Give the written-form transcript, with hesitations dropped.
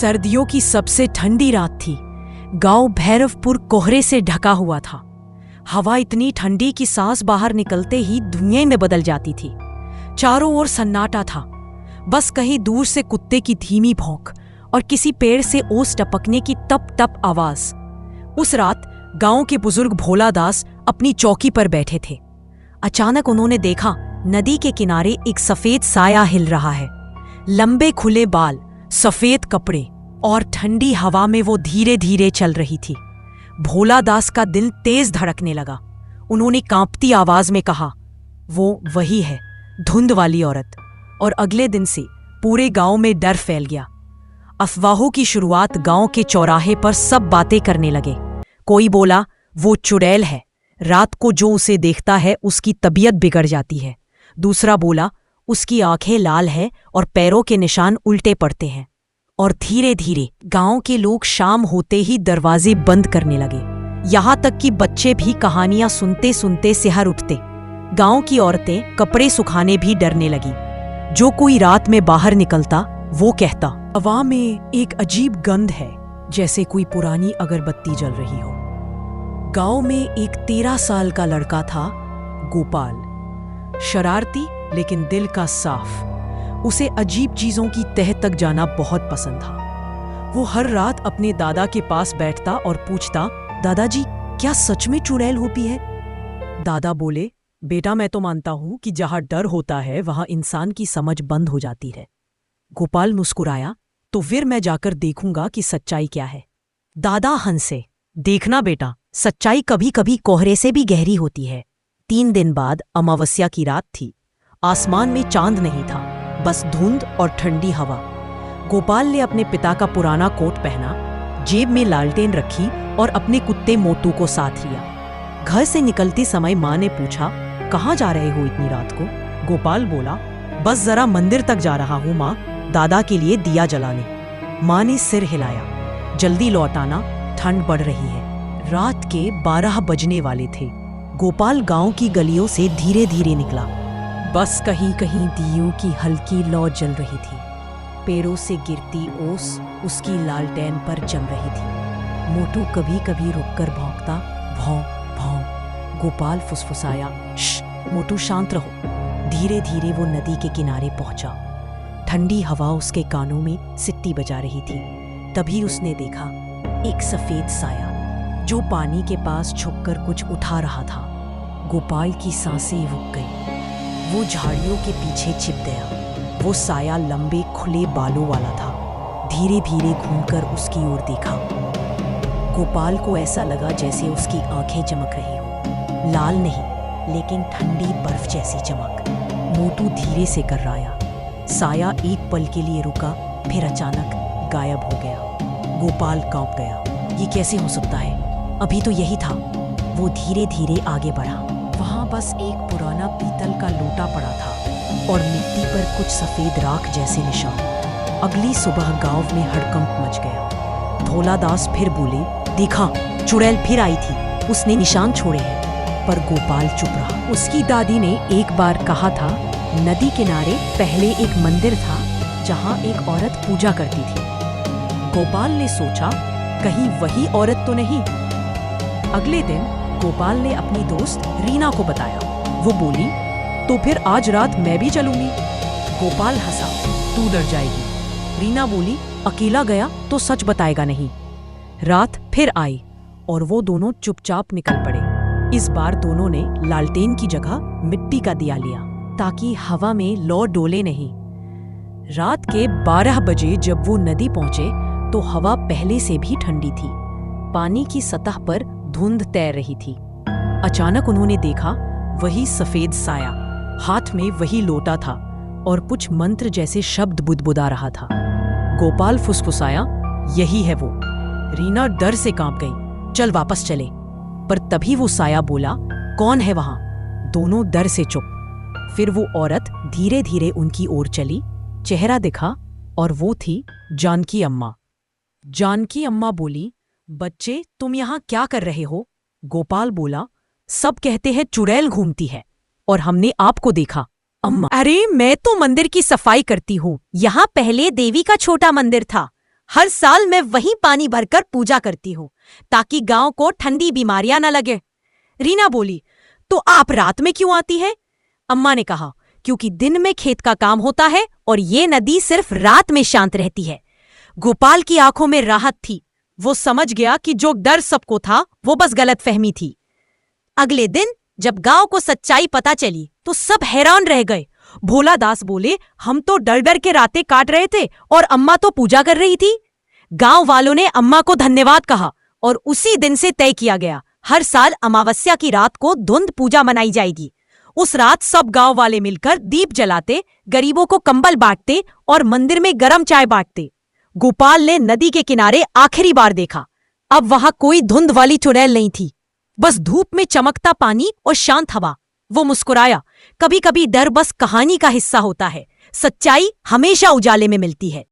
सर्दियों की सबसे ठंडी रात थी। गांव भैरवपुर कोहरे से ढका हुआ था। हवा इतनी ठंडी कि सांस बाहर निकलते ही धुएं में बदल जाती थी। चारों ओर सन्नाटा था, बस कहीं दूर से कुत्ते की धीमी भौंक और किसी पेड़ से ओस टपकने की तप तप आवाज। उस रात गांव के बुजुर्ग भोला दास अपनी चौकी पर बैठे थे। अचानक उन्होंने देखा नदी के किनारे एक सफेद साया हिल रहा है। लंबे खुले बाल, सफेद कपड़े और ठंडी हवा में वो धीरे धीरे चल रही थी। भोला दास का दिल तेज धड़कने लगा। उन्होंने कांपती आवाज में कहा, वो वही है, धुंध वाली औरत। और अगले दिन से पूरे गांव में डर फैल गया। अफवाहों की शुरुआत गांव के चौराहे पर सब बातें करने लगे। कोई बोला वो चुड़ैल है, रात को जो उसे देखता है उसकी तबीयत बिगड़ जाती है। दूसरा बोला उसकी आंखें लाल हैं और पैरों के निशान उल्टे पड़ते हैं। और धीरे धीरे गांव के लोग शाम होते ही दरवाजे बंद करने लगे। यहां तक कि बच्चे भी कहानियां सुनते सुनते सिहर उठते। गांव की औरतें कपड़े सुखाने भी डरने लगी। जो कोई रात में बाहर निकलता वो कहता, हवा में एक अजीब गंध है, जैसे कोई पुरानी अगरबत्ती जल रही हो। गांव में एक 13 साल का लड़का था, गोपाल। शरारती लेकिन दिल का साफ। उसे अजीब चीजों की तह तक जाना बहुत पसंद था। वो हर रात अपने दादा के पास बैठता और पूछता, दादाजी क्या सच में चुड़ैल होती है? दादा बोले, बेटा मैं तो मानता हूं कि जहां डर होता है वहां इंसान की समझ बंद हो जाती है। गोपाल मुस्कुराया, तो फिर मैं जाकर देखूंगा कि सच्चाई क्या है। दादा हंसे, देखना बेटा, सच्चाई कभी कभी कोहरे से भी गहरी होती है। 3 दिन बाद अमावस्या की रात थी। आसमान में चांद नहीं था, बस धुंध और ठंडी हवा। गोपाल ने अपने पिता का पुराना कोट पहना, जेब में लालटेन रखी और अपने कुत्ते मोटू को साथ लिया। घर से निकलते समय माँ ने पूछा, कहाँ जा रहे हो इतनी रात को? गोपाल बोला, बस जरा मंदिर तक जा रहा हूँ माँ, दादा के लिए दिया जलाने। माँ ने सिर हिलाया, जल्दी लौट आना, ठंड बढ़ रही है। रात के 12 बजने वाले थे। गोपाल गांव की गलियों से धीरे धीरे निकला। बस कहीं कहीं दियों की हल्की लौ जल रही थी। पेड़ों से गिरती ओस उसकी लालटेन पर जम रही थी। मोटू कभी कभी रुककर भौंकता, भौं भौं। गोपाल फुसफुसाया, श्श, मोटू शांत रहो। धीरे धीरे वो नदी के किनारे पहुंचा। ठंडी हवा उसके कानों में सिट्टी बजा रही थी। तभी उसने देखा एक सफेद साया जो पानी के पास झुककर कुछ उठा रहा था। गोपाल की सांसें रुक गई। वो झाड़ियों के पीछे छिप गया। वो साया लंबे खुले बालों वाला था। धीरे धीरे घूमकर उसकी ओर देखा। गोपाल को ऐसा लगा जैसे उसकी आंखें चमक रही हो, लाल नहीं लेकिन ठंडी बर्फ जैसी चमक। मोटू धीरे से कर्राया। साया एक पल के लिए रुका, फिर अचानक गायब हो गया। गोपाल कांप गया, ये कैसे हो सकता है? अभी तो यही था। वो धीरे धीरे आगे बढ़ा। वहां बस एक पुराना पीतल का लोटा पड़ा था और मिट्टी पर कुछ सफेद राख जैसे निशान। अगली सुबह गांव में हड़कंप मच गया। भोला दास फिर बोले, देखा, चुड़ैल फिर आई थी, उसने निशान छोड़े हैं। पर गोपाल चुप रहा। उसकी दादी ने एक बार कहा था, नदी किनारे पहले एक मंदिर था जहां एक औरत पूजा करती थी। गोपाल ने सोचा, कहीं वही औरत तो नहीं? अगले दिन गोपाल ने अपनी दोस्त रीना को बताया। वो बोली, तो फिर आज रात मैं भी चलूंगी। गोपाल हंसा, तू डर जाएगी। रीना बोली, अकेला गया तो सच बताएगा नहीं। रात फिर आई और वो दोनों चुपचाप निकल पड़े। इस बार दोनों ने लालटेन की जगह मिट्टी का दिया लिया ताकि हवा में लौ डोले नहीं। रात के 12 बजे जब वो नदी पहुंचे तो हवा पहले से भी ठंडी थी। पानी की सतह पर धुंध तैर रही थी। अचानक उन्होंने देखा वही सफेद साया, हाथ में वही लोटा था और कुछ मंत्र जैसे शब्द बुदबुदा रहा था। गोपाल फुसफुसाया, यही है वो। रीना डर से कांप गई, चल वापस चले। पर तभी वो साया बोला, कौन है वहां? दोनों डर से चुप। फिर वो औरत धीरे धीरे उनकी ओर चली। चेहरा दिखा और वो थी जानकी अम्मा। जानकी अम्मा बोली, बच्चे तुम यहाँ क्या कर रहे हो? गोपाल बोला, सब कहते हैं चुड़ैल घूमती है और हमने आपको देखा। अम्मा, अरे मैं तो मंदिर की सफाई करती हूँ। यहाँ पहले देवी का छोटा मंदिर था, हर साल मैं वहीं पानी भरकर पूजा करती हूँ ताकि गांव को ठंडी बीमारियां न लगे। रीना बोली, तो आप रात में क्यों आती है? अम्मा ने कहा, क्योंकि दिन में खेत का काम होता है और ये नदी सिर्फ रात में शांत रहती है। गोपाल की आंखों में राहत थी। वो समझ गया कि जो डर सबको था वो बस गलतफहमी थी। अगले दिन जब गांव को सच्चाई पता चली तो सब हैरान रह गए। भोला दास बोले, हम तो डर डर के रातें काट रहे थे और अम्मा तो पूजा कर रही थी। गांव वालों ने अम्मा को धन्यवाद कहा और उसी दिन से तय किया गया, हर साल अमावस्या की रात को धुंध पूजा मनाई जाएगी। उस रात सब गांव वाले मिलकर दीप जलाते, गरीबों को कंबल बांटते और मंदिर में गरम चाय बांटते। गोपाल ने नदी के किनारे आखिरी बार देखा। अब वहां कोई धुंध वाली चुड़ैल नहीं थी, बस धूप में चमकता पानी और शांत हवा। वो मुस्कुराया। कभी कभी डर बस कहानी का हिस्सा होता है, सच्चाई हमेशा उजाले में मिलती है।